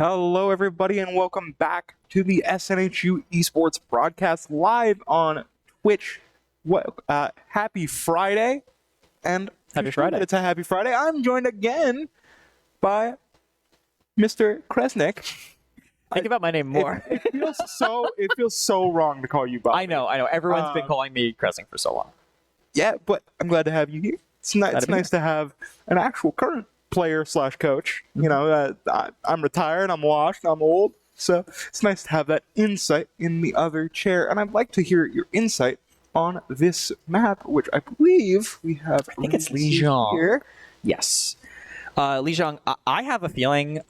Hello, everybody, and welcome back to the SNHU Esports broadcast live on Twitch. Happy Friday, and Happy Friday. It's a happy Friday. I'm joined again by Mr. Kresnik. Think about my name more. It feels so wrong to call you Bob. I know. Everyone's been calling me Cressing for so long. Yeah, but I'm glad to have you here. It's nice to have an actual current player / coach. You know, I'm retired, I'm washed, I'm old, so it's nice to have that insight in the other chair. And I'd like to hear your insight on this map, which I believe we have. I think it's Lijiang here. Yes, Lijiang. I have a feeling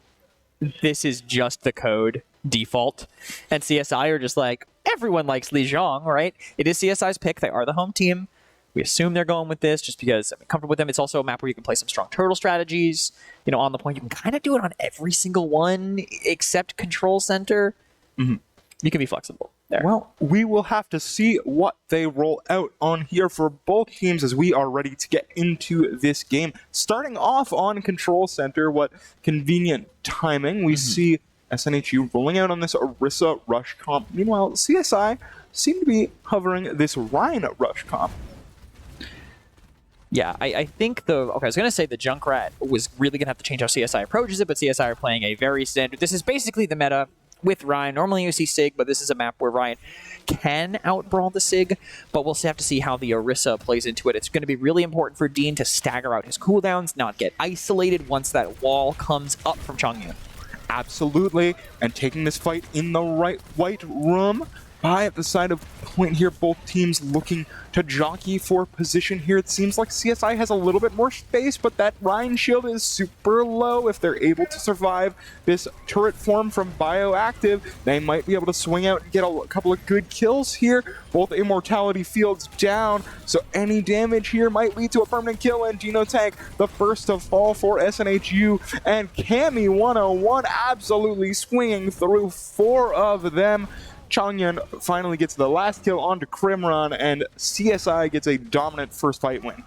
this is just the code default, and CSI are just like, everyone likes Lijiang, right? It is CSI's pick. They are the home team. We assume they're going with this just because I'm comfortable with them. It's also a map where you can play some strong turtle strategies. You know, on the point, you can kind of do it on every single one except Control Center. Mm-hmm. You can be flexible there. Well, we will have to see what they roll out on here for both teams as we are ready to get into this game. Starting off on Control Center, what convenient timing. We see SNHU rolling out on this Orisa rush comp. Meanwhile, CSI seem to be hovering this Rhine rush comp. Yeah, I think I was going to say the Junkrat was really going to have to change how CSI approaches it, but CSI are playing a very standard. This is basically the meta with Ryan. Normally you see Sig, but this is a map where Ryan can outbrawl the Sig, but we'll have to see how the Orisa plays into it. It's going to be really important for Dean to stagger out his cooldowns, not get isolated once that wall comes up from Chongyun. Absolutely, and taking this fight in the white room. At the side of point here, both teams looking to jockey for position here. It seems like CSI has a little bit more space, but that Rhine shield is super low. If they're able to survive this turret form from Bioactive, they might be able to swing out and get a couple of good kills here. Both immortality fields down, so any damage here might lead to a permanent kill, and Geno Tank, the first to fall for SNHU, and Cammy 101 absolutely swinging through 4 of them. Chongyun finally gets the last kill onto Crimron, and CSI gets a dominant first fight win.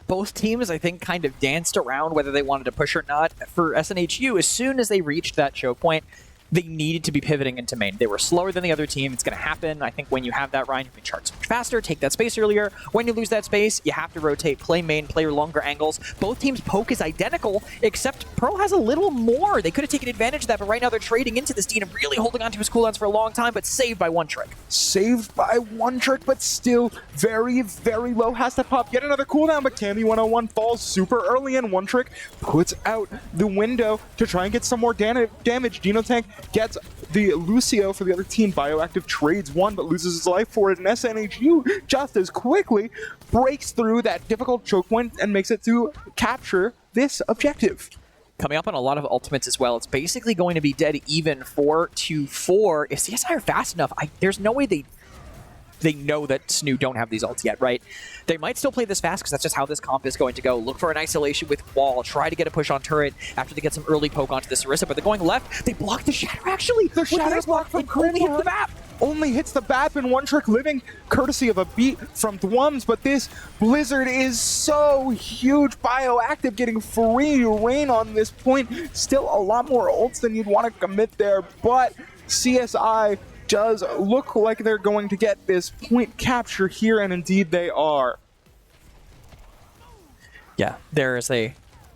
Both teams, I think, kind of danced around whether they wanted to push or not. For SNHU, as soon as they reached that choke point, they needed to be pivoting into main. They were slower than the other team. It's going to happen. I think when you have that Rhine, you can charge so much faster, take that space earlier. When you lose that space, you have to rotate, play main, play longer angles. Both teams' poke is identical, except Pearl has a little more. They could have taken advantage of that, but right now they're trading into this Dean and really holding on to his cooldowns for a long time, but saved by one trick. Saved by one trick, but still very, very low. Has to pop yet another cooldown, but Cammy 101 falls super early, and one trick puts out the window to try and get some more damage. Geno Tank gets the Lucio for the other team. Bioactive trades one, but loses his life for it, and SNHU just as quickly breaks through that difficult choke point and makes it to capture this objective. Coming up on a lot of ultimates as well. It's basically going to be dead even 4-4. If CSI are fast enough, there's no way they know that SNHU don't have these ults yet, right? They might still play this fast because that's just how this comp is going to go. Look for an isolation with wall, try to get a push on turret after they get some early poke onto this Orisa, but they're going left. They block the Shatter, actually. The Shatter's blocked from only hits the BAP. Only hits the BAP, and one trick living courtesy of a beat from Thwums, but this Blizzard is so huge. Bioactive getting free reign on this point. Still a lot more ults than you'd want to commit there, but CSI does look like they're going to get this point capture here, and indeed they are. Yeah, there is a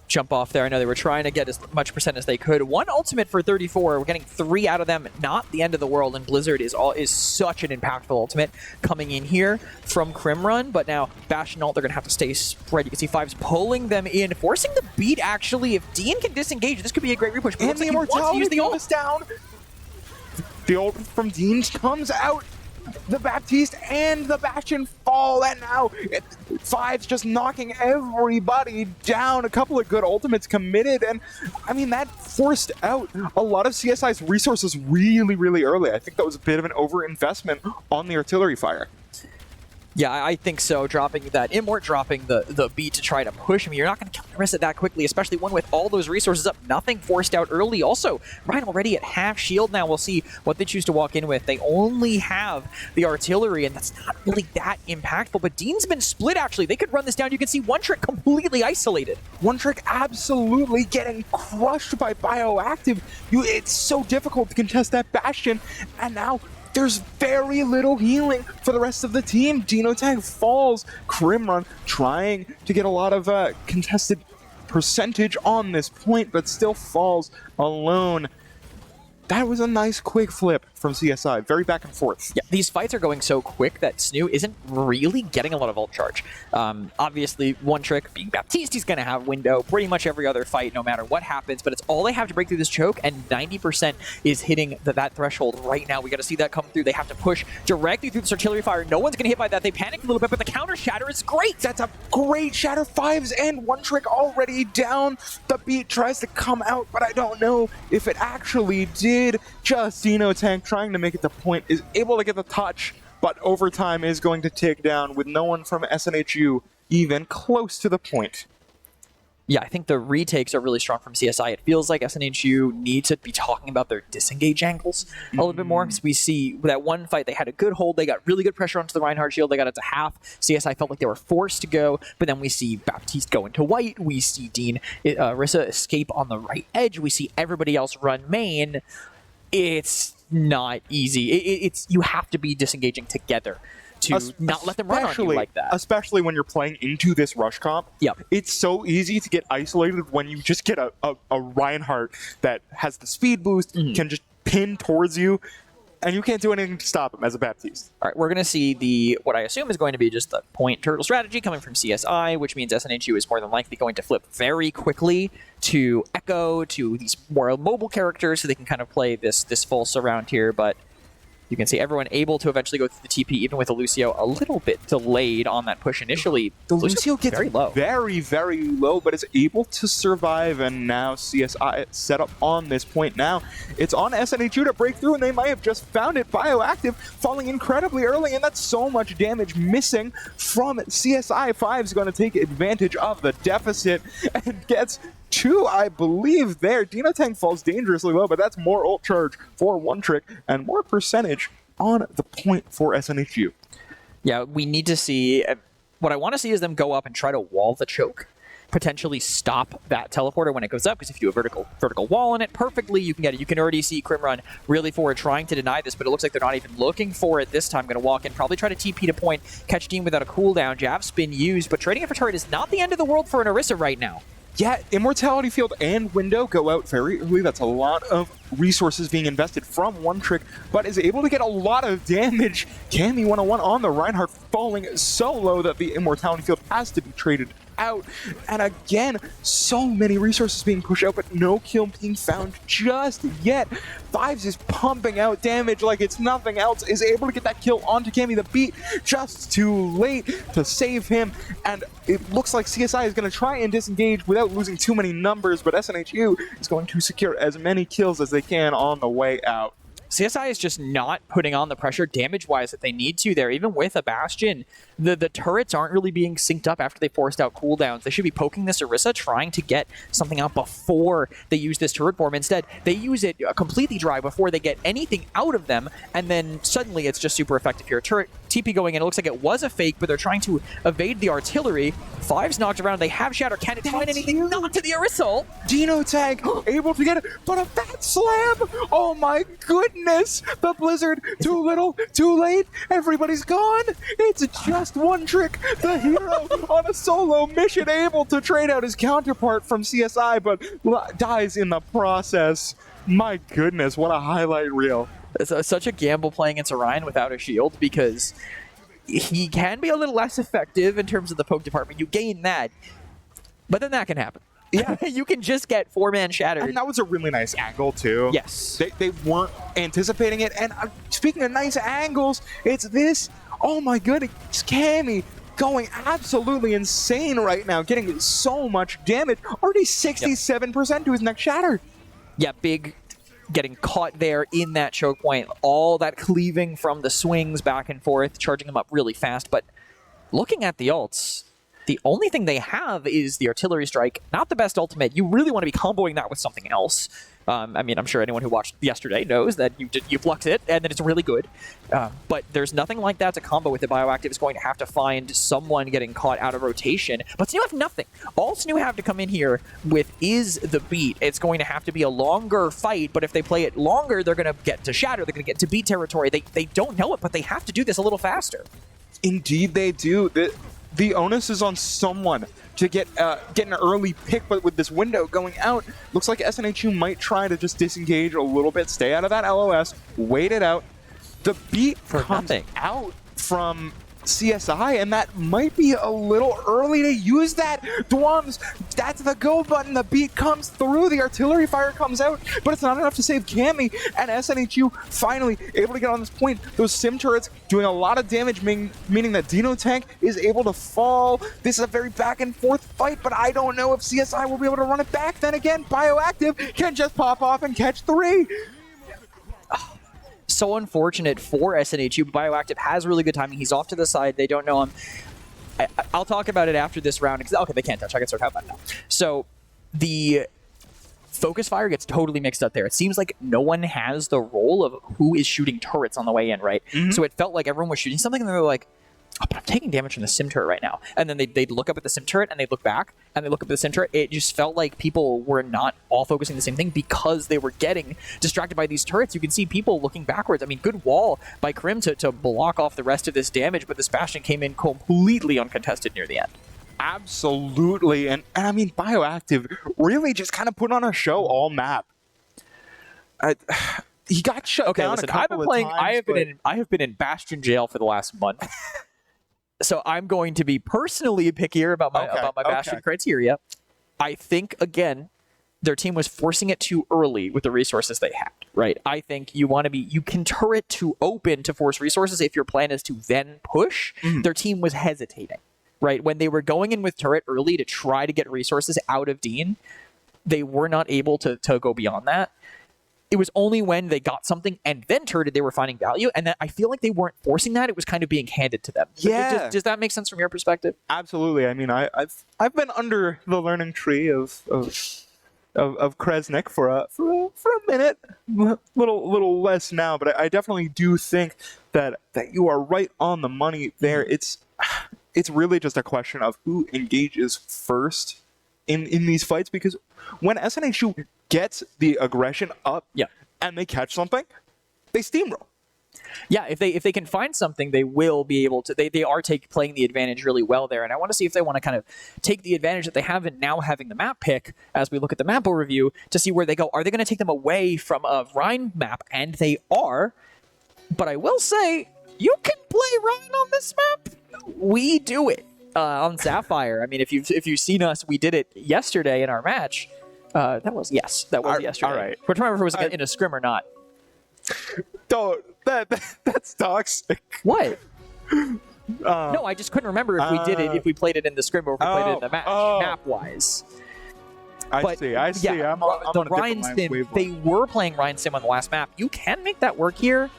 jump off there. I know they were trying to get as much percent as they could. One ultimate for 34. We're getting 3 out of them. Not the end of the world, and Blizzard is such an impactful ultimate coming in here from Crimron, but now Bash and ult, they're going to have to stay spread. You can see Fives pulling them in, forcing the beat, actually. If Dean can disengage, this could be a great repush. And the immortality the ult is down. The ult from Dean comes out. The Baptiste and the Bastion fall, and now Fives just knocking everybody down. A couple of good ultimates committed, and I mean, that forced out a lot of CSI's resources really, really early. I think that was a bit of an overinvestment on the artillery fire. Yeah, I think so. Dropping that Immort, dropping the beat to try to push him. You're not going to kill Orisa that quickly, especially one with all those resources up. Nothing forced out early. Also, Ryan already at half shield now. We'll see what they choose to walk in with. They only have the artillery, and that's not really that impactful. But Dean's been split, actually. They could run this down. You can see One Trick completely isolated. One Trick absolutely getting crushed by Bioactive. It's so difficult to contest that Bastion, and now there's very little healing for the rest of the team. Dino Tag falls. Crimrun trying to get a lot of contested percentage on this point, but still falls alone. That was a nice quick flip from CSI. Very back and forth. Yeah, these fights are going so quick that SNHU isn't really getting a lot of ult charge. Obviously, One Trick, being Baptiste, he's going to have window pretty much every other fight, no matter what happens, but it's all they have to break through this choke, and 90% is hitting that threshold right now. We got to see that come through. They have to push directly through this artillery fire. No one's going to hit by that. They panic a little bit, but the counter shatter is great. That's a great shatter. Fives and One Trick already down. The beat tries to come out, but I don't know if it actually did. Just Dino Tank trying to make it to point, is able to get the touch, but overtime is going to take down with no one from SNHU even close to the point. Yeah, I think the retakes are really strong from CSI. It feels like SNHU need to be talking about their disengage angles a little bit more, because we see that one fight, they had a good hold, they got really good pressure onto the Reinhardt shield, they got it to half. CSI felt like they were forced to go, but then we see Baptiste go into white, we see Dean, Orisa escape on the right edge, we see everybody else run main. It's not easy. It's you have to be disengaging together to not let them run on you like that. Especially when you're playing into this rush comp. Yep. It's so easy to get isolated when you just get a Reinhardt that has the speed boost, can just pin towards you, and you can't do anything to stop him as a Baptiste. All right, we're going to see what I assume is going to be just the point turtle strategy coming from CSI, which means SNHU is more than likely going to flip very quickly to Echo, to these more mobile characters, so they can kind of play this full surround here, but you can see everyone able to eventually go through the TP, even with Lucio a little bit delayed on that push initially. The Lucio gets very low. Very low, but is able to survive, and now CSI set up on this point now. It's on SNHU to break through, and they might have just found it. Bioactive falling incredibly early, and that's so much damage missing from CSI. Five's going to take advantage of the deficit and gets two, I believe, there. Dino Tank falls dangerously low, but that's more ult charge for One Trick and more percentage on the point for SNHU. Yeah, we need to see... What I want to see is them go up and try to wall the choke, potentially stop that teleporter when it goes up, because if you do a vertical wall on it perfectly, you can get it. You can already see Crimrun really forward trying to deny this, but it looks like they're not even looking for it this time. Going to walk in, probably try to TP to point, catch Dean without a cooldown. Jab spin used, but trading it for turret is not the end of the world for an Orisa right now. Yeah, Immortality Field and Window go out very early. That's a lot of resources being invested from One Trick, but is able to get a lot of damage. Cammy 101 on the Reinhardt, falling so low that the Immortality Field has to be traded out. And again, so many resources being pushed out, but no kill being found just yet. Fives is pumping out damage like it's nothing else, is able to get that kill onto Cammy. The beat just too late to save him, and it looks like CSI is going to try and disengage without losing too many numbers, but SNHU is going to secure as many kills as they can on the way out. CSI is just not putting on the pressure damage-wise that they need to there. Even with a Bastion, the turrets aren't really being synced up after they forced out cooldowns. They should be poking this Orisa, trying to get something out before they use this turret form. Instead, they use it completely dry before they get anything out of them, and then suddenly it's just super effective here. Turret TP going in, it looks like it was a fake, but they're trying to evade the artillery. Five's knocked around, they have Shatter. Can it find anything? Not to the Orisa. Dino Tag able to get it, but a fat slam! Oh my goodness! The Blizzard, too little, too late, everybody's gone! It's just One Trick, the hero, on a solo mission, able to trade out his counterpart from CSI, but dies in the process. My goodness, what a highlight reel. It's such a gamble playing against Orion without a shield, because he can be a little less effective in terms of the poke department. You gain that, but then that can happen. Yeah, you can just get four-man shattered. And that was a really nice angle, too. Yes. They weren't anticipating it. And speaking of nice angles, it's this. Oh, my goodness. Cammy going absolutely insane right now, getting so much damage. Already 67% to his next shatter. Yeah, big getting caught there in that choke point. All that cleaving from the swings back and forth, charging him up really fast. But looking at the ults, The only thing they have is the artillery strike. Not the best ultimate. You really want to be comboing that with something else. I mean, I'm sure anyone who watched yesterday knows that you flux it, and then it's really good. But there's nothing like that to combo with it. Bioactive is going to have to find someone getting caught out of rotation. But SNHU have nothing. All SNHU have to come in here with is the beat. It's going to have to be a longer fight, but if they play it longer, they're going to get to Shatter. They're going to get to beat territory. They don't know it, but they have to do this a little faster. Indeed they do. The onus is on someone to get an early pick, but with this window going out, looks like SNHU might try to just disengage a little bit, stay out of that LOS, wait it out. The beat comes out from CSI, and that might be a little early to use that. Dwams, that's the go button. The beat comes through, the artillery fire comes out, but it's not enough to save Cammy, and SNHU finally able to get on this point. Those sim turrets doing a lot of damage, meaning that Dino Tank is able to fall. This is a very back and forth fight, but I don't know if CSI will be able to run it back. Then again, Bioactive can just pop off and catch 3. So unfortunate for SNHU. Bioactive has really good timing. He's off to the side. They don't know him. I'll talk about it after this round. Okay, they can't touch. I can start talking about it now. So the focus fire gets totally mixed up there. It seems like no one has the role of who is shooting turrets on the way in, right? So it felt like everyone was shooting something, and they were like, oh, but I'm taking damage from the sim turret right now. And then they'd look up at the sim turret, and they'd look back, and they look up at the sim turret. It just felt like people were not all focusing the same thing because they were getting distracted by these turrets. You can see people looking backwards. I mean, good wall by Krim to block off the rest of this damage, but this Bastion came in completely uncontested near the end. Absolutely, and I mean, Bioactive really just kind of put on a show all map. He got shut down listen, a couple of times. I have been in Bastion jail for the last month. So I'm going to be personally pickier about my Bastion criteria. I think, again, their team was forcing it too early with the resources they had, right? I think you can turret to open to force resources if your plan is to then push. Their team was hesitating, right? When they were going in with turret early to try to get resources out of Dean, they were not able to go beyond that. It was only when they got something and then turreted they were finding value, and that I feel like they weren't forcing that. It was kind of being handed to them. Yeah. Does that make sense from your perspective? Absolutely. I mean, I've been under the learning tree of Kresnik for a minute, little less now, but I definitely do think that you are right on the money there. It's really just a question of who engages first in these fights, because when SNHU gets the aggression up and they catch something, they steamroll. Yeah, if they can find something, they will be able to. They are playing the advantage really well there, and I want to see if they want to kind of take the advantage that they have in now having the map pick as we look at the map overview to see where they go. Are they going to take them away from a Rhine map? And they are, but I will say you can play Rhine on this map. We do it on Sapphire. I mean, if you've seen us, we did it yesterday in our match. That was yesterday. All right. We're trying to remember if it was in a scrim or not. Don't. That's toxic. What? No, I just couldn't remember if we did it, if we played it in the scrim or if we played it in the match, map-wise. I see. I'm on the Rhine Sim, they were playing Rhine Sim on the last map. You can make that work here.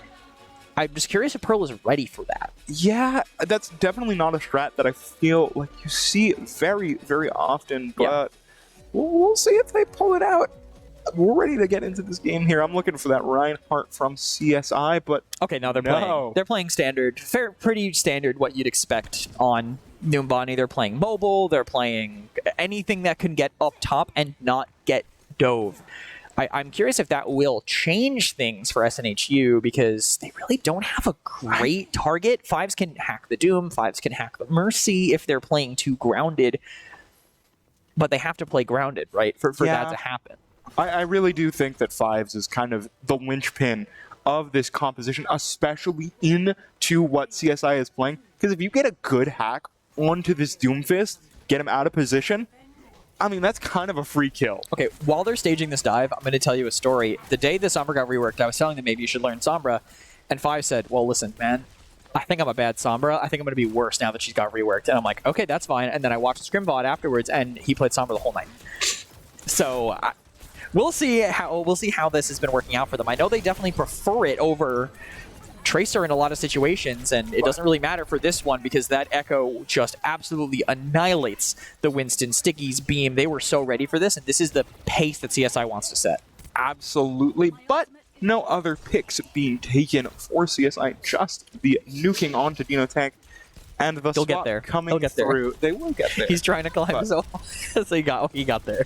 I'm just curious if Pearl is ready for that. Yeah, that's definitely not a strat that I feel like you see very, very often, but we'll see if they pull it out. We're ready to get into this game here. I'm looking for that Reinhardt from CSI, but okay, now they're playing standard, pretty standard what you'd expect on Numbani. They're playing mobile. They're playing anything that can get up top and not get dove. I'm curious if that will change things for SNHU because they really don't have a great target. Fives can hack the Doom. Fives can hack the Mercy if they're playing too grounded, but they have to play grounded, right, for that to happen. I really do think that Fives is kind of the linchpin of this composition, especially into what CSI is playing. Because if you get a good hack onto this Doomfist, get him out of position, I mean, that's kind of a free kill. Okay, while they're staging this dive, I'm going to tell you a story. The day the Sombra got reworked, I was telling them maybe you should learn Sombra, and Five said, well, listen, man, I think I'm a bad Sombra. I think I'm going to be worse now that she's got reworked. And I'm like, okay, that's fine. And then I watched the Scrim VOD afterwards, and he played Sombra the whole night. So we'll see how this has been working out for them. I know they definitely prefer it over Tracer in a lot of situations, and it doesn't really matter for this one because that Echo just absolutely annihilates the Winston. Sticky's beam, they were so ready for this, and this is the pace that CSI wants to set. Absolutely, but no other picks being taken for CSI, just the nuking onto Dinotank. And the He'll swap get there. coming He'll get there. through. They will get there. He's trying to climb his wall, so he got there.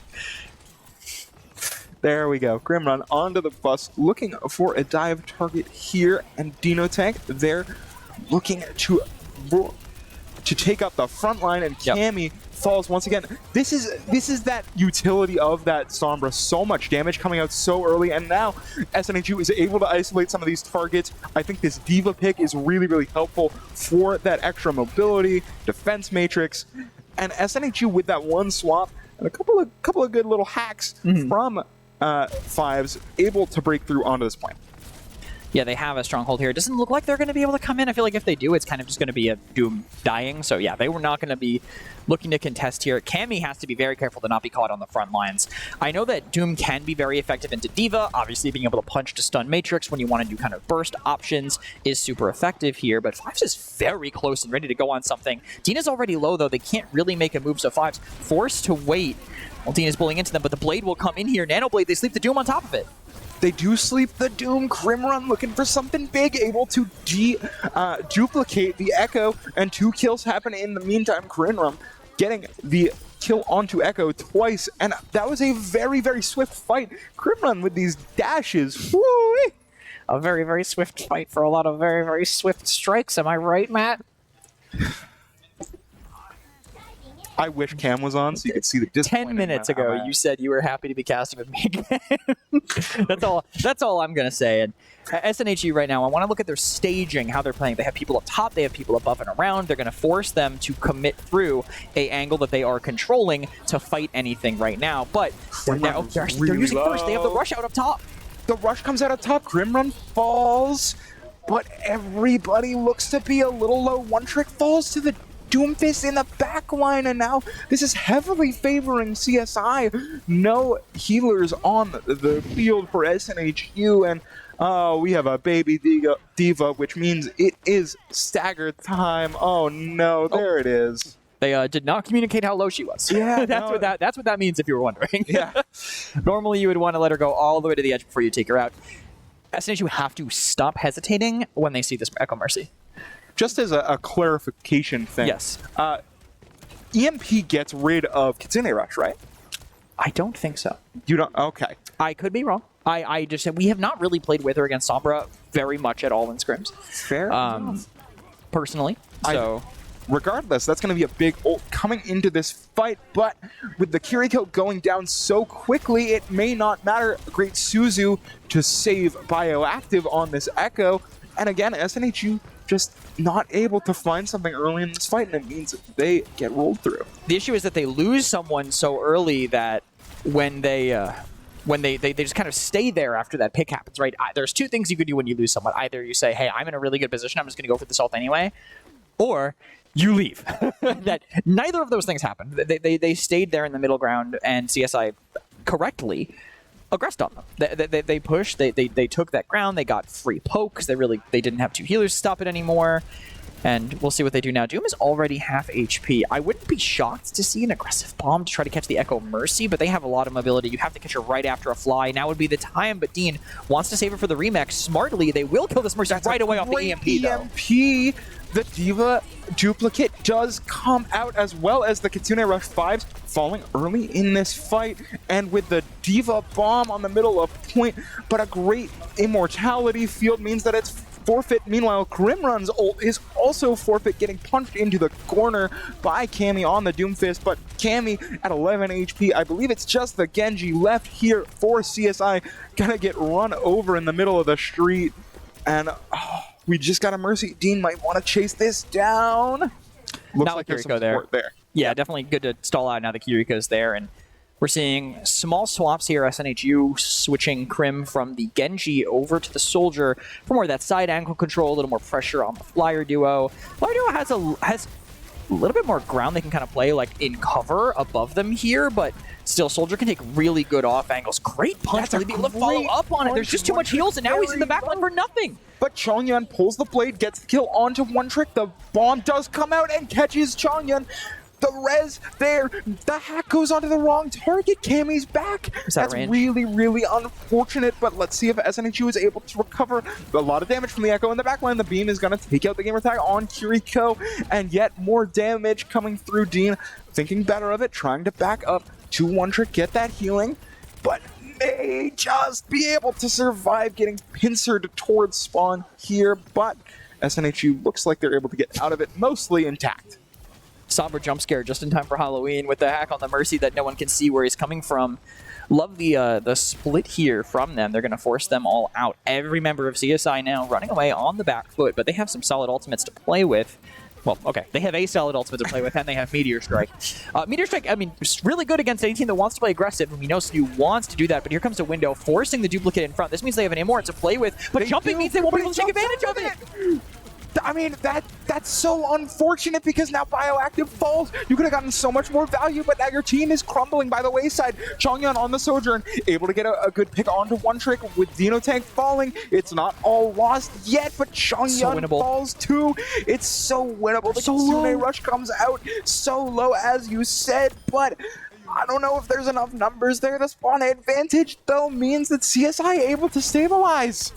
There we go. Grimrun onto the bus, looking for a dive target here, and Dinotank, they're looking to take up the front line, and Cammy falls once again. This is that utility of that Sombra. So much damage coming out so early, and now SNHU is able to isolate some of these targets. I think this Diva pick is really, really helpful for that extra mobility, defense matrix, and SNHU with that one swap and a couple of good little hacks from Fives, able to break through onto this point. Yeah, they have a stronghold here. It doesn't look like they're going to be able to come in. I feel like if they do, it's kind of just going to be a Doom dying. So yeah, they were not going to be looking to contest here. Cammy has to be very careful to not be caught on the front lines. I know that Doom can be very effective into Diva. Obviously, being able to punch to stun Matrix when you want to do kind of burst options is super effective here. But Fives is very close and ready to go on something. Dina's already low, though. They can't really make a move, so Fives forced to wait. Well, Dina's bullying into them, but the Blade will come in here. Nano Blade, they sleep the Doom on top of it. They do sleep the Doom. Grimrun looking for something big, able to duplicate the Echo, and 2 kills happen in the meantime. Grimrun getting the kill onto Echo twice, and that was a very, very swift fight. Grimrun with these dashes. Woo-wee. A very, very swift fight for a lot of very, very swift strikes. Am I right, Matt? I wish Cam was on so you could see the disappointment. 10 minutes ago, you said you were happy to be casting with me. That's all I'm going to say. And SNHU right now, I want to look at their staging, how they're playing. They have people up top, they have people above and around. They're going to force them to commit through a angle that they are controlling to fight anything right now. But they're using first. They have the rush out up top. The rush comes out of top. Grimrun falls, but everybody looks to be a little low. One trick falls to the Doomfist in the back line, and now this is heavily favoring CSI. No healers on the field for SNHU, and we have a baby Diva, which means it is staggered time. Oh no, there it is. They did not communicate how low she was. Yeah, that's what that means if you were wondering. Yeah. Normally you would want to let her go all the way to the edge before you take her out. SNHU have to stop hesitating when they see this Echo Mercy. Just as a clarification thing. Yes. EMP gets rid of Kitsune Rush, right? I don't think so. You don't? Okay. I could be wrong. I just said we have not really played with her against Sombra very much at all in scrims. Fair enough. Personally. So regardless, that's going to be a big ult coming into this fight, but with the Kiriko going down so quickly, it may not matter. Great Suzu to save Bioactive on this Echo, and again, SNHU just not able to find something early in this fight, and it means they get rolled through. The issue is that they lose someone so early that when they just kind of stay there after that pick happens, right? There's two things you could do when you lose someone. Either you say, hey, I'm in a really good position, I'm just going to go for this ult anyway, or you leave. That neither of those things happened. They stayed there in the middle ground, and CSI correctly aggressed on them. They pushed, they took that ground, they got free pokes, they didn't have two healers to stop it anymore, and we'll see what they do now. Doom is already half HP. I wouldn't be shocked to see an aggressive bomb to try to catch the Echo Mercy, but they have a lot of mobility. You have to catch her right after a fly. Now would be the time, but Dean wants to save it for the remix. Smartly, they will kill this Mercy right away off the EMP, though. The Diva duplicate does come out, as well as the Kitsune Rush 5s falling early in this fight, and with the Diva bomb on the middle of point, but a great immortality field means that it's forfeit. Meanwhile, Grimrun's ult is also forfeit, getting punched into the corner by Cammy on the Doomfist, but Cammy at 11 HP. I believe it's just the Genji left here for CSI, gonna get run over in the middle of the street, and we just got a Mercy. Dean might want to chase this down. Looks like there's some support there. Yeah, definitely good to stall out now that Kiriko's there, and we're seeing small swaps here. SNHU switching Crim from the Genji over to the Soldier for more of that side angle control, a little more pressure on the Flyer duo. Flyer duo has a little bit more ground they can kind of play like in cover above them here, but still Soldier can take really good off angles. Great punch, really be able to follow up on it. There's just too much heals, and now he's in the backline for nothing. But Chongyun pulls the blade, gets the kill onto One Trick. The bomb does come out and catches Chongyun. The res there, the hack goes onto the wrong target. Cammy's back. That's really, really unfortunate, but let's see if SNHU is able to recover a lot of damage from the Echo in the backline. The beam is going to take out the gamer tag on Kiriko, and yet more damage coming through. Dean thinking better of it, trying to back up to One Trick, get that healing, but may just be able to survive getting pincered towards spawn here, but SNHU looks like they're able to get out of it mostly intact. Sombra jump scare just in time for Halloween with the hack on the Mercy that no one can see where he's coming from. Love the split here from them. They're going to force them all out. Every member of CSI now running away on the back foot, but they have some solid ultimates to play with. Well, okay, they have a solid ultimate to play with, and they have Meteor Strike. Meteor Strike, I mean, it's really good against any team that wants to play aggressive, and we know SNHU wants to do that, but here comes a window, forcing the duplicate in front. This means they have an Immort to play with, but jumping means they won't be able to take advantage of it! I mean, that's so unfortunate because now Bioactive falls. You could have gotten so much more value, but now your team is crumbling by the wayside. Chongyun on the Sojourn, able to get a good pick onto One Trick with Dino Tank falling. It's not all lost yet, but Chongyun falls too. It's so winnable. The Kitsune Rush comes out so low, as you said, but I don't know if there's enough numbers there. The spawn advantage, though, means that CSI able to stabilize.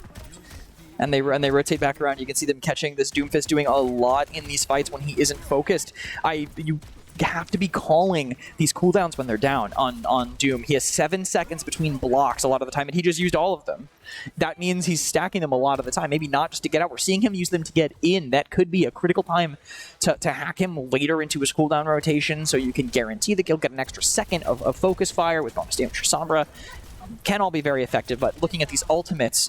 And they rotate back around. You can see them catching this Doomfist doing a lot in these fights when he isn't focused. You have to be calling these cooldowns when they're down on Doom. He has 7 seconds between blocks a lot of the time, and he just used all of them. That means he's stacking them a lot of the time. Maybe not just to get out. We're seeing him use them to get in. That could be a critical time to hack him later into his cooldown rotation, so you can guarantee that he'll get an extra second of focus fire with bonus damage for Sombra. Can all be very effective, but looking at these ultimates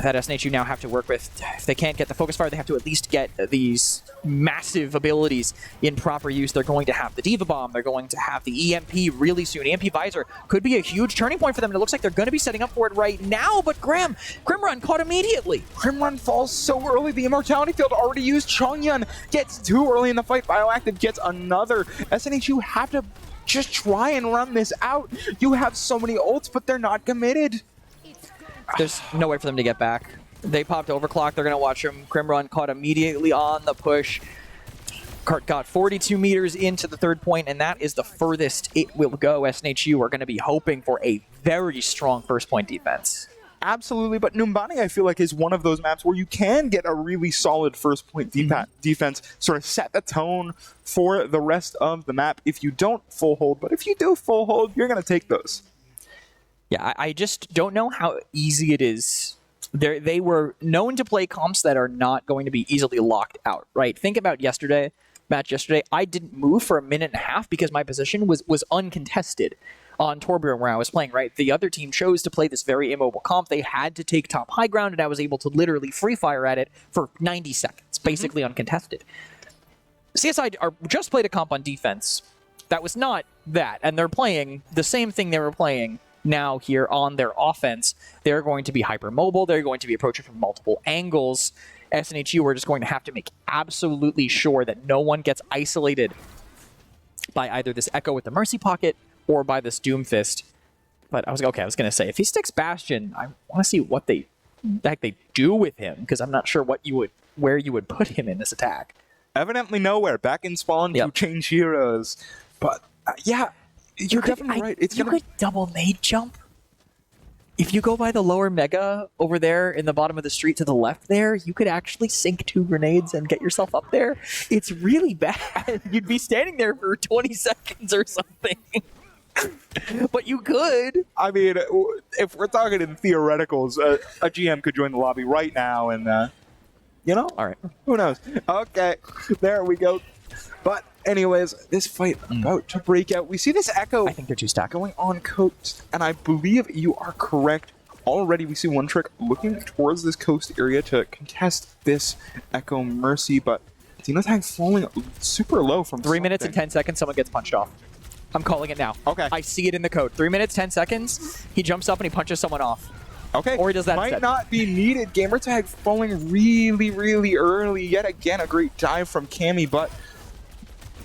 that SNHU now have to work with, if they can't get the focus fire, they have to at least get these massive abilities in proper use. They're going to have the Diva Bomb, they're going to have the EMP really soon. EMP Visor could be a huge turning point for them, and it looks like they're going to be setting up for it right now, but Crimrun caught immediately. Crimrun falls so early, the Immortality Field already used. Chongyun gets too early in the fight, Bioactive gets another. SNHU have to just try and run this out. You have so many ults, but they're not committed. There's no way for them to get back. They popped overclock. They're going to watch him. Crimrun caught immediately on the push. Kurt got 42 meters into the third point, and that is the furthest it will go. SNHU are going to be hoping for a very strong first point defense. Absolutely, but Numbani, I feel like, is one of those maps where you can get a really solid first point defense, sort of set the tone for the rest of the map if you don't full hold, but if you do full hold, you're going to take those. Yeah, I just don't know how easy it is. They were known to play comps that are not going to be easily locked out, right? Think about match yesterday. I didn't move for a minute and a half because my position was uncontested on Torbjorn where I was playing, right? The other team chose to play this very immobile comp. They had to take top high ground, and I was able to literally free fire at it for 90 seconds, basically uncontested. CSI just played a comp on defense that was not that, and they're playing the same thing they were playing now here on their offense. They're going to be hypermobile. They're going to be approaching from multiple angles. SNHU are just going to have to make absolutely sure that no one gets isolated by either this Echo with the Mercy Pocket or by this Doomfist. But I was going to say, if he sticks Bastion, I want to see what the heck they do with him, because I'm not sure where you would put him in this attack. Evidently nowhere. Back in spawn to change heroes. But yeah, you're definitely right. You could double nade jump. If you go by the lower mega over there in the bottom of the street to the left there, you could actually sink 2 grenades and get yourself up there. It's really bad. You'd be standing there for 20 seconds or something. But you could. I mean, if we're talking in theoreticals, a GM could join the lobby right now and, all right, who knows? Okay, there we go. But anyways, this fight about to break out. We see this Echo. I think they're too stacked. Going on coast, and I believe you are correct. Already we see One Trick looking towards this coast area to contest this Echo Mercy, but Dino Tag falling super low from 3 minutes and 10 seconds, someone gets punched off. I'm calling it now. Okay. I see it in the code. 3 minutes, 10 seconds, he jumps up and he punches someone off. Okay. Or he does that Might instead. not be needed. Gamertag falling really, really early. Yet again, a great dive from Cammy, but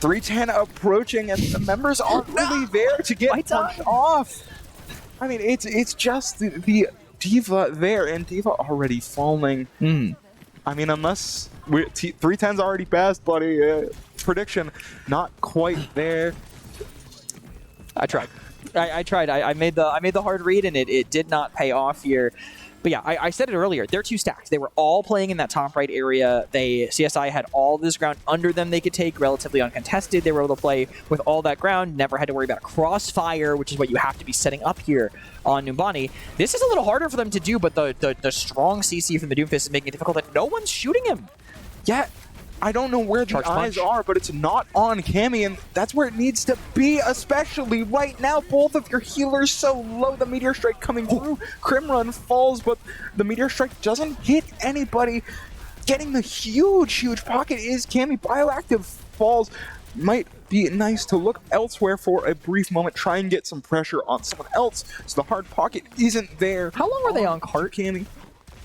310 approaching, and the members aren't really there to get Lights on. punched off. I mean, it's just the Diva there, and Diva already falling. I mean, unless 310's already passed, buddy. Prediction, not quite there. I tried. I tried. I made the hard read, and it did not pay off here. But yeah, I said it earlier. They're too stacked. They were all playing in that top right area. CSI had all this ground under them they could take, relatively uncontested. They were able to play with all that ground, never had to worry about a crossfire, which is what you have to be setting up here on Numbani. This is a little harder for them to do, but the strong CC from the Doomfist is making it difficult, and no one's shooting him. Yeah, I don't know where the Charge eyes punch. are, but it's not on Cammy, and that's where it needs to be, especially right now. Both of your healers so low. The Meteor Strike coming through. Crimrun falls, but the Meteor Strike doesn't hit anybody. Getting the huge pocket is Cammy. Bioactive falls. Might be nice to look elsewhere for a brief moment, try and get some pressure on someone else, so the hard pocket isn't there. How long were they on cart? Cammy?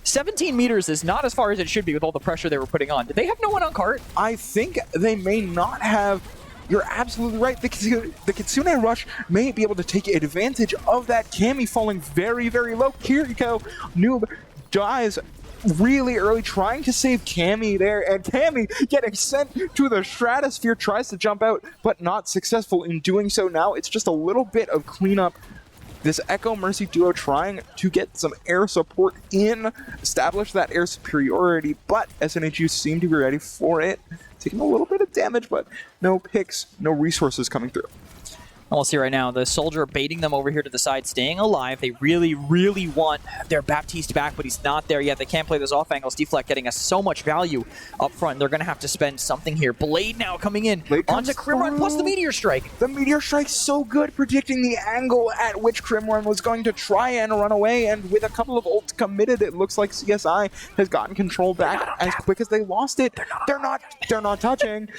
17 meters is not as far as it should be with all the pressure they were putting on. Did they have no one on cart? I think they may not have. You're absolutely right. The Kitsune Rush may be able to take advantage of that. Cammy falling very low. Kiriko Noob dies really early, trying to save Cammy there, and Cammy getting sent to the stratosphere, tries to jump out, but not successful in doing so. Now it's just a little bit of cleanup. This Echo Mercy duo trying to get some air support in, establish that air superiority, but SNHU seem to be ready for it. Taking a little bit of damage, but no picks, no resources coming through. We'll see right now, the soldier baiting them over here to the side, staying alive. They really want their Baptiste back, but he's not there yet. They can't play those off angles. Deflect getting us so much value up front. They're going to have to spend something here. Blade now coming in onto Crimrun, plus the Meteor Strike. The Meteor Strike's so good, predicting the angle at which Crimrun was going to try and run away, and with a couple of ults committed, it looks like CSI has gotten control back as quick as they lost it. They're not touching.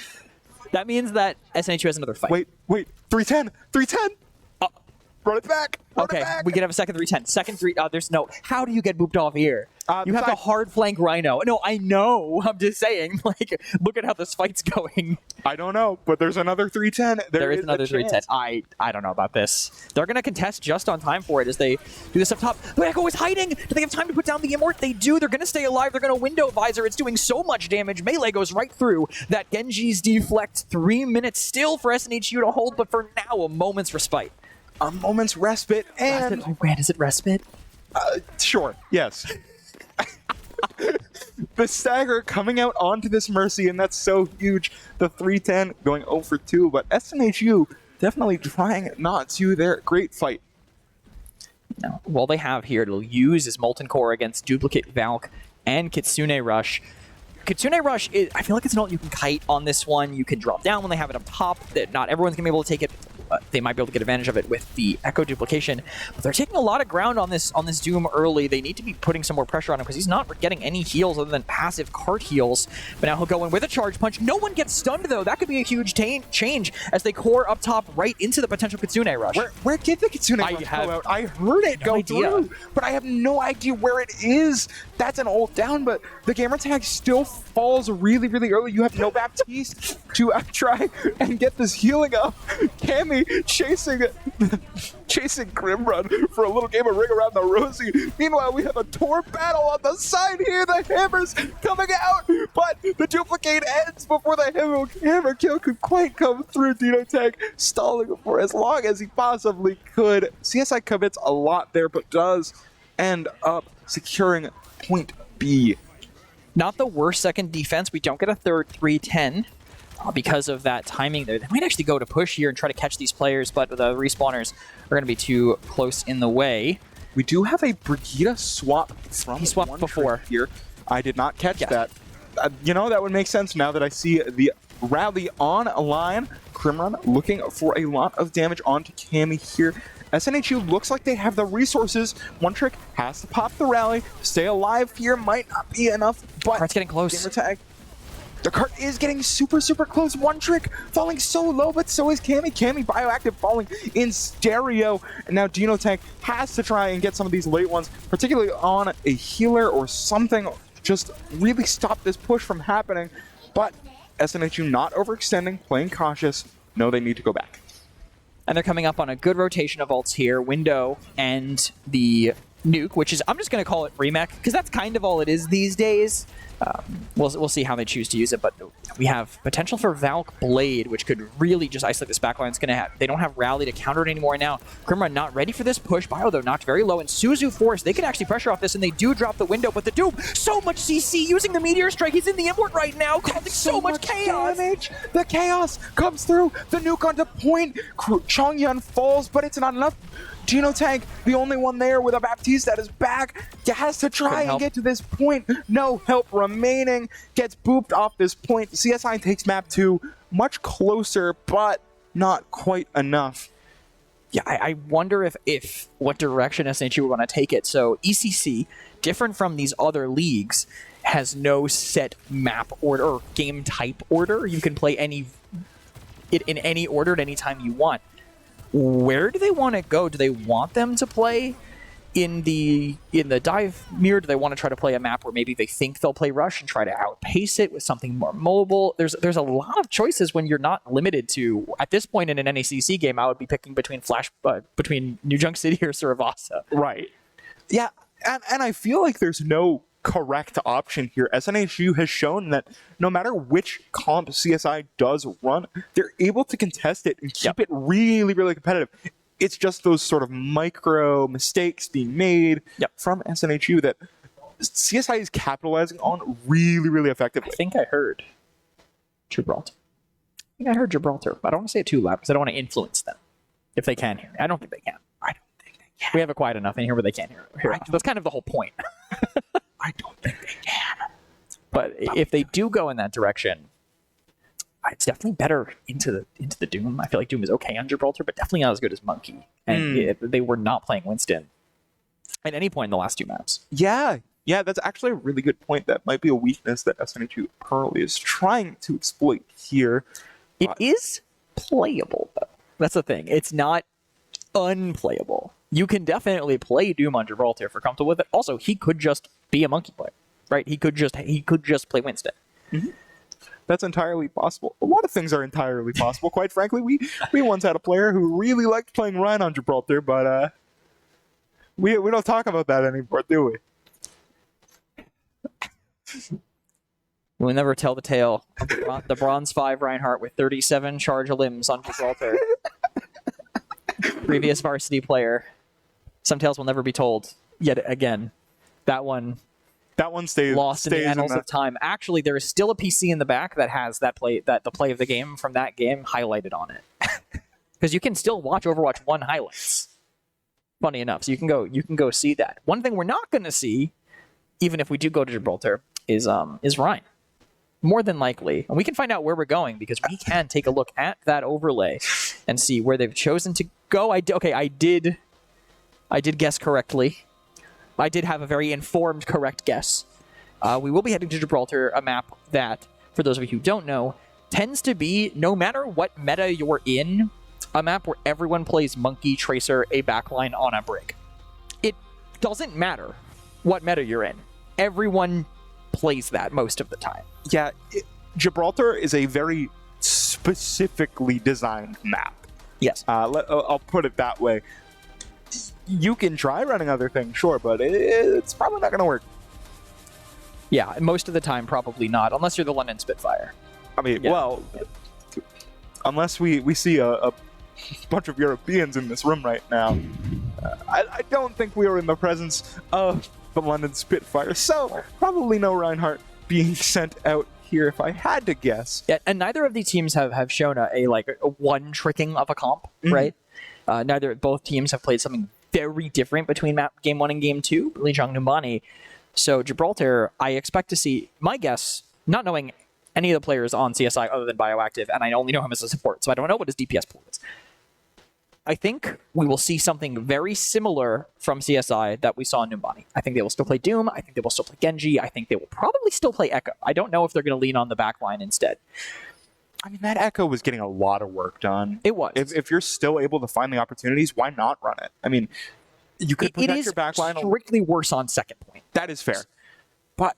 That means that SNHU has another fight. Wait, 310! Run it back! Okay, we can have a second 310. Second 3, there's no, how do you get booped off here? You have the hard flank Rhino. No, I know, I'm just saying, like, look at how this fight's going. I don't know, but there's another 310. There is another 310. I don't know about this. They're going to contest just on time for it as they do this up top. But Echo is hiding. Do they have time to put down the Immort? They do. They're going to stay alive. They're going to window visor. It's doing so much damage. Melee goes right through that Genji's deflect. 3 minutes still for SNHU to hold, but for now, a moment's respite. A moment's respite, and... Is it respite? Sure, yes. The stagger coming out onto this Mercy, and that's so huge. The 310 going 0 for 2, but SNHU definitely trying not to. Their great fight. Now, all they have here to use is Molten Core against Duplicate Valk and Kitsune Rush. Kitsune Rush, I feel like it's an ult you can kite on this one. You can drop down when they have it up top. Not everyone's going to be able to take it. They might be able to get advantage of it with the Echo duplication. But they're taking a lot of ground on this Doom early. They need to be putting some more pressure on him because he's not getting any heals other than passive cart heals. But now he'll go in with a charge punch. No one gets stunned, though. That could be a huge change as they core up top right into the potential Kitsune Rush. Where did the Kitsune Rush go out? I heard it go through, but I have no idea where it is. That's an ult down, but the gamer tag still falls really early. You have no Baptiste to try and get this healing up. Cammy chasing Crimrun for a little game of Ring Around the Rosie. Meanwhile, we have a Tor battle on the side here. The hammer's coming out, but the duplicate ends before the hammer kill could quite come through. Dino Tag stalling for as long as he possibly could. CSI commits a lot there, but does end up securing point B. Not the worst second defense. We don't get a third 310 because of that timing there. They might actually go to push here and try to catch these players, but the respawners are going to be too close in the way. We do have a Brigitte swap from He swapped before. Here. I did not catch that. You know, that would make sense now that I see the rally on a line. Crimrun looking for a lot of damage onto Cammy here. SNHU looks like they have the resources. One trick has to pop the rally. Stay alive here might not be enough, but Cart's getting close. Gamer tag. The cart is getting super close. One trick falling so low, but so is Cammy. Cammy Bioactive falling in stereo. And now Dino Tag has to try and get some of these late ones, particularly on a healer or something. Just really stop this push from happening. But SNHU not overextending, playing cautious. No, they need to go back. And they're coming up on a good rotation of ults here. Window and the nuke, which is, I'm just going to call it remech, because that's kind of all it is these days. We'll see how they choose to use it, but we have potential for Valk Blade, which could really just isolate this backline. It's gonna they don't have Rally to counter it anymore now. Grimrun not ready for this push. Bio, though, knocked very low, and Suzu Force, they can actually pressure off this, and they do drop the window, but the Doom, so much CC using the Meteor Strike. He's in the import right now, causing so much chaos. Damage. The chaos comes through. The nuke onto point. Chongyun falls, but it's not enough. Geno Tank, the only one there with a Baptiste at his back, has to try and get to this point. No help remaining. Gets booped off this point. CSI takes map 2, much closer, but not quite enough. Yeah, I wonder if what direction SNHU would want to take it. So ECC, different from these other leagues, has no set map order or game type order. You can play it in any order at any time you want. Where do they want to go? Do they want them to play in the dive mirror? Do they want to try to play a map where maybe they think they'll play Rush and try to outpace it with something more mobile? There's a lot of choices when you're not limited to. At this point in an NACC game, I would be picking between between New Junk City or Saravasa. Right. Yeah, and I feel like there's no correct option here. SNHU has shown that no matter which comp CSI does run, they're able to contest it and keep it really, really competitive. It's just those sort of micro mistakes being made from SNHU that CSI is capitalizing on really, really effectively. I think I heard Gibraltar. But I don't want to say it too loud because I don't want to influence them if they can hear me. I don't think they can. We have it quiet enough in here where they can't hear us. That's kind of the whole point. I don't think they can. But if they do go in that direction, it's definitely better into the Doom. I feel like Doom is okay on Gibraltar, but definitely not as good as Monkey. And they were not playing Winston at any point in the last 2 maps. Yeah, that's actually a really good point. That might be a weakness that SNHU Pearl is trying to exploit here. It is playable, though. That's the thing. It's not unplayable. You can definitely play Doom on Gibraltar if you're comfortable with it. Also, he could just be a Monkey player, right? He could just play Winston. Mm-hmm. That's entirely possible. A lot of things are entirely possible. Quite frankly, we once had a player who really liked playing Ryan on Gibraltar, but we don't talk about that anymore, do we? We'll never tell the tale of the Bronze 5 Reinhardt with 37 charge limbs on Gibraltar. Previous varsity player. Some tales will never be told. Yet again, that one stays lost in the annals of time. Actually, there is still a PC in the back that has the play of the game from that game highlighted on it. Because you can still watch Overwatch 1 highlights. Funny enough, so you can go see that. One thing we're not going to see, even if we do go to Gibraltar, is Ryan. More than likely, and we can find out where we're going because we can take a look at that overlay and see where they've chosen to go. I did guess correctly. I did have a very informed, correct guess. We will be heading to Gibraltar, a map that, for those of you who don't know, tends to be, no matter what meta you're in, a map where everyone plays Monkey, Tracer, a backline on a brig. It doesn't matter what meta you're in. Everyone plays that most of the time. Yeah, Gibraltar is a very specifically designed map. Yes. I'll put it that way. You can try running other things, sure, but it's probably not going to work. Yeah, most of the time, probably not, unless you're the London Spitfire. I mean, well, unless we see a bunch of Europeans in this room right now, I don't think we are in the presence of the London Spitfire, so probably no Reinhardt being sent out here if I had to guess. Yeah, and neither of these teams have shown a one tricking of a comp, right? Both teams have played something very different between game 1 and game 2, Lijiang Numbani. So Gibraltar, I expect to see, my guess, not knowing any of the players on CSI other than Bioactive, and I only know him as a support, so I don't know what his DPS pool is. I think we will see something very similar from CSI that we saw in Numbani. I think they will still play Doom. I think they will still play Genji. I think they will probably still play Echo. I don't know if they're going to lean on the backline instead. I mean, that Echo was getting a lot of work done. It was. If you're still able to find the opportunities, why not run it? I mean, you could protect your backline. It is strictly worse on second point. That is fair. But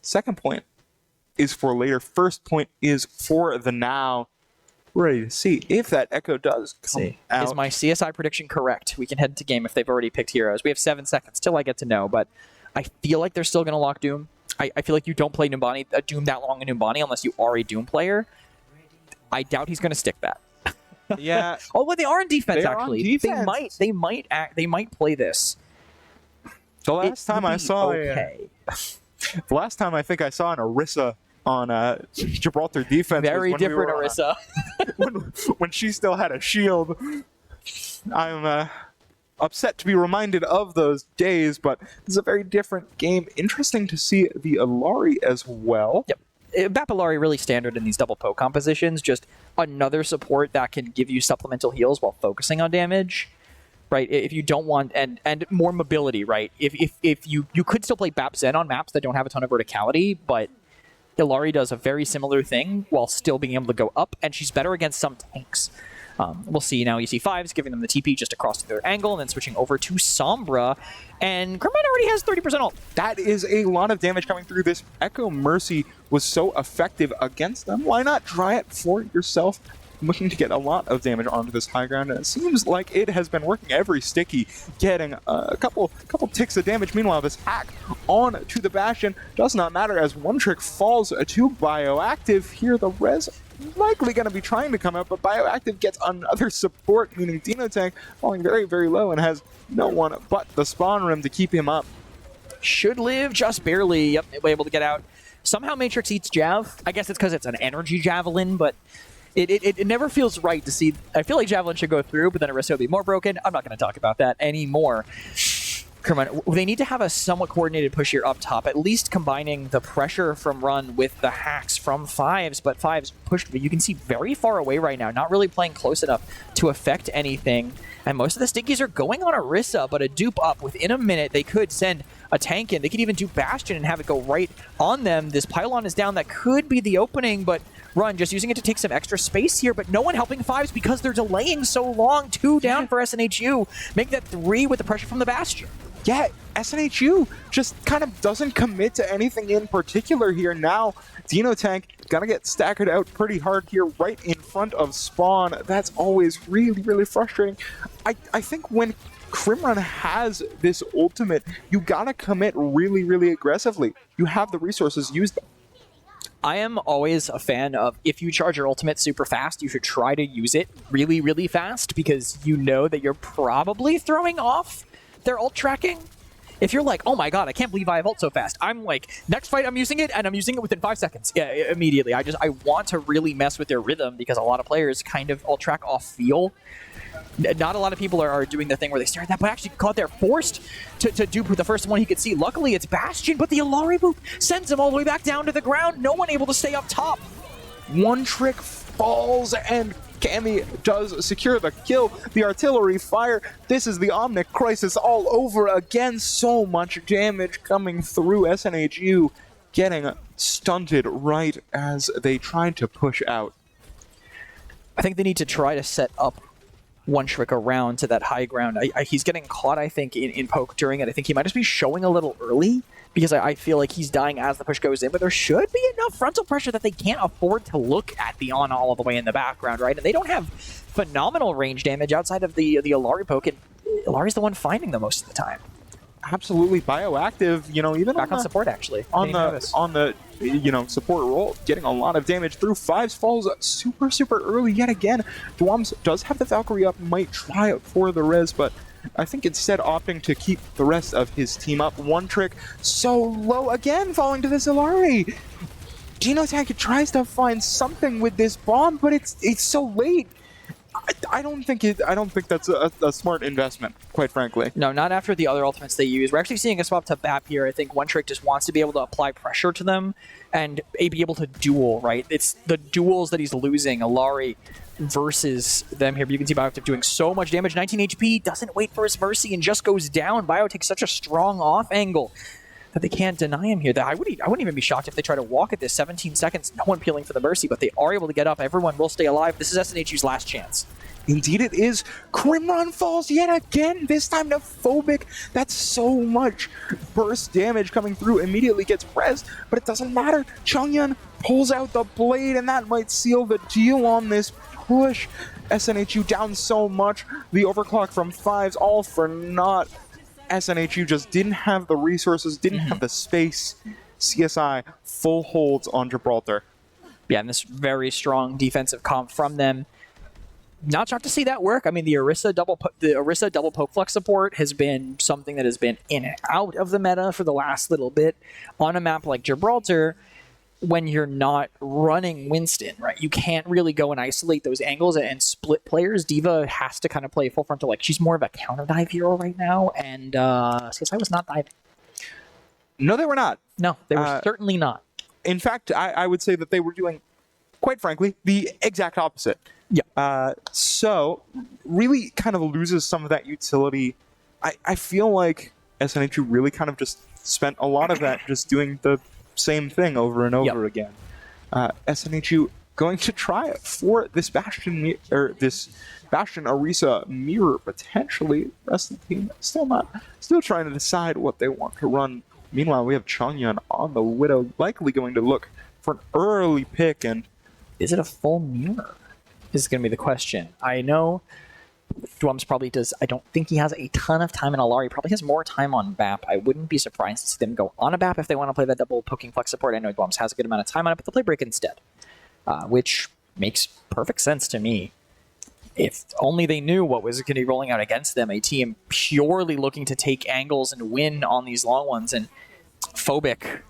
second point, is for later. First point is for the now. Ready to see if that Echo does come out. Is my CSI prediction correct? We can head to game if they've already picked heroes. We have 7 seconds till I get to know, but I feel like they're still going to lock Doom. I feel like you don't play Doom that long in Numbani unless you are a Doom player. I doubt he's going to stick that. Yeah. Oh, well, they are in defense, actually. Defense. They might play this. The last time I saw okay. The last time I think I saw an Orisa on Gibraltar defense Very was when different we were Orisa. when she still had a shield. I'm upset to be reminded of those days, but this is a very different game. Interesting to see the Alari as well. Yep. Bapalari really standard in these double poke compositions. Just another support that can give you supplemental heals while focusing on damage. Right, if you don't want and more mobility, right? If you could still play Bap Zen on maps that don't have a ton of verticality, but Ilari does a very similar thing while still being able to go up, and she's better against some tanks. We'll see now EC5's giving them the TP just across their angle, and then switching over to Sombra, and Grimman already has 30% ult. That is a lot of damage coming through. This Echo Mercy was so effective against them. Why not try it for yourself? Looking to get a lot of damage onto this high ground, and it seems like it has been working every sticky, getting a couple ticks of damage. Meanwhile, this hack on to the Bastion does not matter as One Trick falls to Bioactive. Here, the res likely going to be trying to come out, but Bioactive gets another support, meaning Dino Tank falling very, very low and has no one but the spawn room to keep him up. Should live just barely. Yep, able to get out. Somehow Matrix eats Jav. I guess it's because it's an energy javelin, but It never feels right to see. I feel like Javelin should go through, but then Orisa would be more broken. I'm not going to talk about that anymore. Kerman, they need to have a somewhat coordinated push here up top, at least combining the pressure from Run with the hacks from Fives, but Fives pushed, but you can see very far away right now, not really playing close enough to affect anything. And most of the stickies are going on Orisa, but a dupe up within a minute, they could send a tank in. They could even do Bastion and have it go right on them. This pylon is down. That could be the opening, but Run just using it to take some extra space here, but no one helping Fives because they're delaying so long. 2 down for SNHU. Make that 3 with the pressure from the Bastion. Yeah, SNHU just kind of doesn't commit to anything in particular here. Now, Dino Tank gonna get staggered out pretty hard here right in front of Spawn. That's always really, really frustrating. I think when Crimrun has this ultimate, you gotta commit really, really aggressively. You have the resources, use them. I am always a fan of, if you charge your ultimate super fast, you should try to use it really, really fast, because you know that you're probably throwing off their ult tracking. If you're like, oh my god, I can't believe I have ult so fast, I'm like, next fight I'm using it, and I'm using it within 5 seconds. Yeah, immediately. I want to really mess with their rhythm, because a lot of players kind of ult track off feel. Not a lot of people are doing the thing where they stare at that, but actually caught there, forced to dupe with the first one he could see. Luckily, it's Bastion, but the Ilari boop sends him all the way back down to the ground. No one able to stay up top. One Trick falls, and Cammy does secure the kill. The artillery fire. This is the Omnic Crisis all over again. So much damage coming through. SNHU getting stunted right as they tried to push out. I think they need to try to set up One Trick around to that high ground. He's getting caught, I think, in poke during it. I think he might just be showing a little early, because I feel like he's dying as the push goes in, but there should be enough frontal pressure that they can't afford to look at the on all the way in the background, right? And they don't have phenomenal range damage outside of the Ilari poke, and Ilari's the one finding them most of the time. Absolutely Bioactive, you know, even back on support, actually. On the you know, support role, getting a lot of damage through. Fives falls super, super early yet again. Dwams does have the Valkyrie up, might try it for the res, but I think instead opting to keep the rest of his team up. One Trick so low again, falling to the Zilari. Dino Tank tries to find something with this bomb, but it's so late. I don't think that's a smart investment, quite frankly. No, not after the other ultimates they use. We're actually seeing a swap to BAP here. I think One Trick just wants to be able to apply pressure to them and be able to duel, right? It's the duels that he's losing, Ilari versus them here. But you can see Bioactive doing so much damage. 19 HP, doesn't wait for his mercy and just goes down. Bio takes such a strong off angle that they can't deny him here. I wouldn't even be shocked if they try to walk at this. 17 seconds, no one peeling for the mercy, but they are able to get up. Everyone will stay alive. This is SNHU's last chance. Indeed it is. Crimron falls yet again, this time to Phobic. That's so much burst damage coming through, immediately gets pressed, but it doesn't matter. Chongyun pulls out the blade, and that might seal the deal on this push. SNHU down so much. The overclock from Fives all for naught. SNHU just didn't have the resources, didn't have the space. CSI full holds on Gibraltar. Yeah, and this very strong defensive comp from them. Not shocked to see that work. I mean, the Orisa double poke flex support has been something that has been in and out of the meta for the last little bit. On a map like Gibraltar, when you're not running Winston, right, you can't really go and isolate those angles and split players. D.Va has to kind of play full frontal. Like, she's more of a counter dive hero right now, and CSI was not diving. No, they were not. No, they were certainly not. In fact, I would say that they were doing, quite frankly, the exact opposite. Yeah. So, really kind of loses some of that utility. I feel like SNHU really kind of just spent a lot of that just doing the same thing over and over again. SNHU going to try for this Bastion Orisa mirror potentially. Rest of the team still trying to decide what they want to run. Meanwhile, we have Chongyun on the Widow, likely going to look for an early pick. And is it a full mirror? Is going to be the question. I know Dwums probably does. I don't think he has a ton of time in Alari. Probably has more time on BAP. I wouldn't be surprised to see them go on a BAP if they want to play that double poking flex support. I know Dwums has a good amount of time on it, but they'll play Break instead, which makes perfect sense to me. If only they knew what was going to be rolling out against them, a team purely looking to take angles and win on these long ones. And Phobic,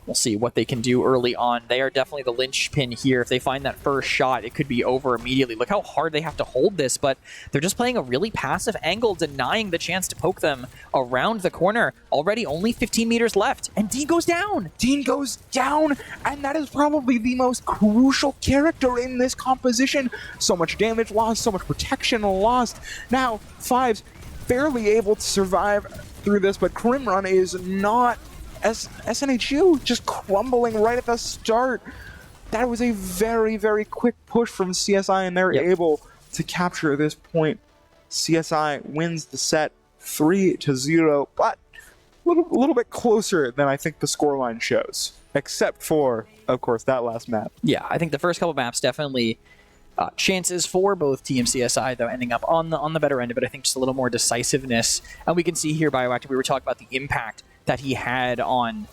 we'll see what they can do early on. They are definitely the linchpin here. If they find that first shot, it could be over immediately. Look how hard they have to hold this, but they're just playing a really passive angle, denying the chance to poke them around the corner. Already only 15 meters left, and Dean goes down. Dean goes down, and that is probably the most crucial character in this composition. So much damage lost, so much protection lost. Now, Fives barely able to survive through this, but Crimron is not. SNHU just crumbling right at the start. That was a very, very quick push from CSI, and they're able to capture this point. CSI wins the set 3-0, but a little bit closer than I think the scoreline shows, except for, of course, that last map. Yeah, I think the first couple maps definitely chances for both Team CSI, though, ending up on the better end of it. I think just a little more decisiveness. And we can see here, Bioactive, we were talking about the impact that he had on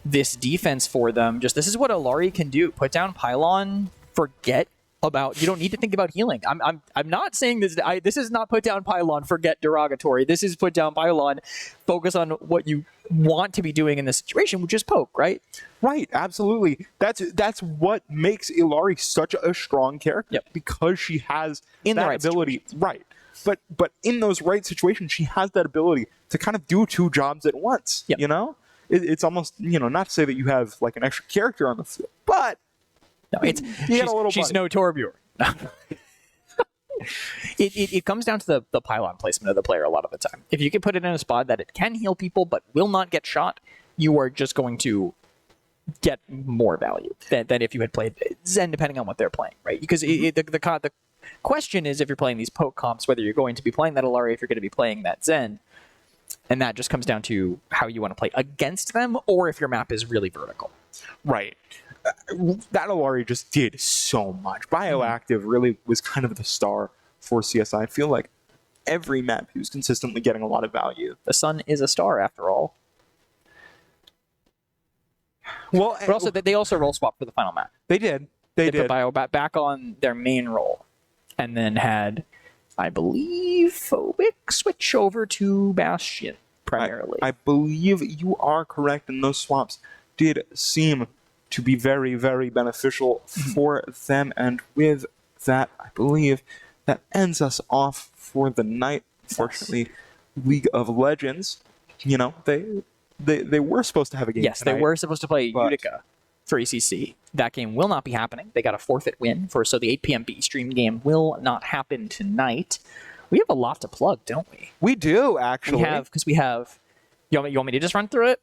this defense for them. Just, this is what Alari can do. Put down Pylon, forget about, you don't need to think about healing. I'm not saying this, this is not put down Pylon, forget derogatory. This is put down Pylon, focus on what you want to be doing in this situation, which is poke, right? Right, absolutely. That's what makes Ilari such a strong character, because she has that ability. Right. But in those right situations, she has that ability to kind of do two jobs at once. You know, it's almost, not to say that you have like an extra character on the field, but no, she's no Torbjorn. It comes down to the pylon placement of the player a lot of the time. If you can put it in a spot that it can heal people but will not get shot, you are just going to get more value than if you had played Zen, depending on what they're playing, right? Because the question is, if you're playing these poke comps, whether you're going to be playing that Alari, if you're going to be playing that Zen, and that just comes down to how you want to play against them, or if your map is really vertical. Right. That Alari just did so much. Bioactive really was kind of the star for CSI. I feel like every map he was consistently getting a lot of value. The sun is a star, after all. Well, but also they also role swapped for the final map. They did. They did. Put Bio back on their main role, and then had, I believe, Phobic switch over to Bastion primarily. I believe you are correct, and those swaps did seem to be very, very beneficial for them. And with that, I believe that ends us off for the night. Fortunately, League of Legends, they were supposed to have a game Yes, tonight, they were supposed to play Utica for ECC. That game will not be happening. They got a forfeit win, so the 8 p.m. B stream game will not happen tonight. We have a lot to plug, don't we? We do, actually. We have... You want me to just run through it?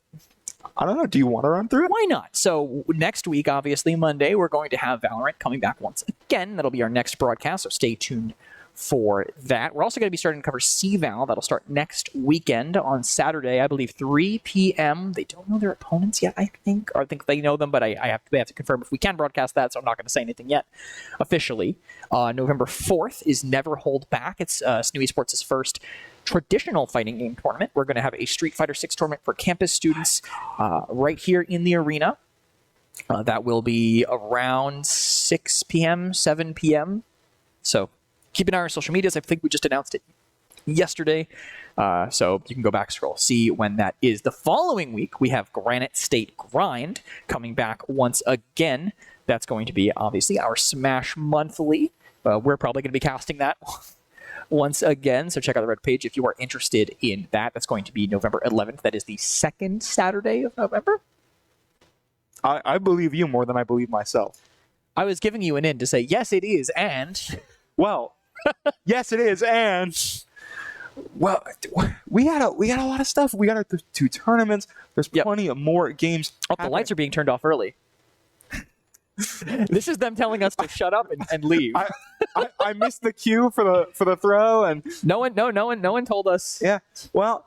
I don't know. Do you want to run through it? Why not? So next week, obviously, Monday, we're going to have Valorant coming back once again. That'll be our next broadcast, so stay tuned for that. We're also going to be starting to cover CVAL. That'll start next weekend on Saturday, I believe, 3 p.m. They don't know their opponents yet, I think. Or I think they know them, but they have to confirm if we can broadcast that, so I'm not going to say anything yet officially. November 4th is Never Hold Back. It's SNHU Esports' first traditional fighting game tournament. We're going to have a Street Fighter 6 tournament for campus students right here in the arena. That will be around 6 p.m., 7 p.m. So keep an eye on our social medias. I think we just announced it yesterday. So you can go back, scroll, see when that is. The following week, we have Granite State Grind coming back once again. That's going to be, obviously, our Smash Monthly. We're probably going to be casting that once again. So check out the red page if you are interested in that. That's going to be November 11th. That is the second Saturday of November. I believe you more than I believe myself. I was giving you an in to say, yes, it is, and... Well, yes, it is, and... Well, we had a lot of stuff. We got our 2 tournaments. There's plenty of more games. Oh, the lights are being turned off early. This is them telling us to shut up and leave. I missed the cue for the throw, and no one told us. Yeah. Well,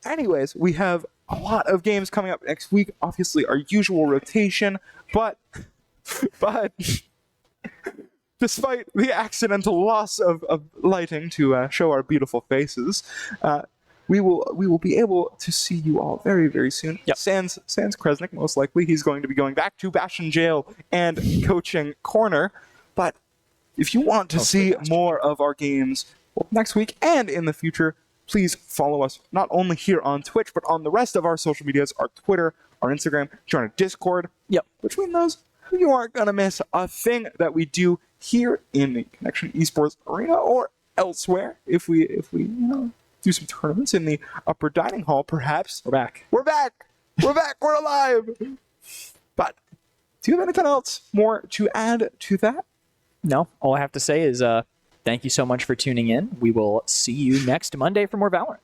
anyways, we have a lot of games coming up next week. Obviously, our usual rotation, but despite the accidental loss of lighting to show our beautiful faces, we will be able to see you all very, very soon. Yep. Sans Kresnik, most likely, he's going to be going back to Bastion Jail and coaching corner. But if you want to see more of our games next week and in the future, please follow us not only here on Twitch, but on the rest of our social medias, our Twitter, our Instagram, join our Discord. Yep. Between those, you aren't going to miss a thing that we do here in the Connection Esports Arena or elsewhere. If we do some tournaments in the upper dining hall, perhaps. We're back. We're alive. But do you have anything else more to add to that? No. All I have to say is thank you so much for tuning in. We will see you next Monday for more Valorant.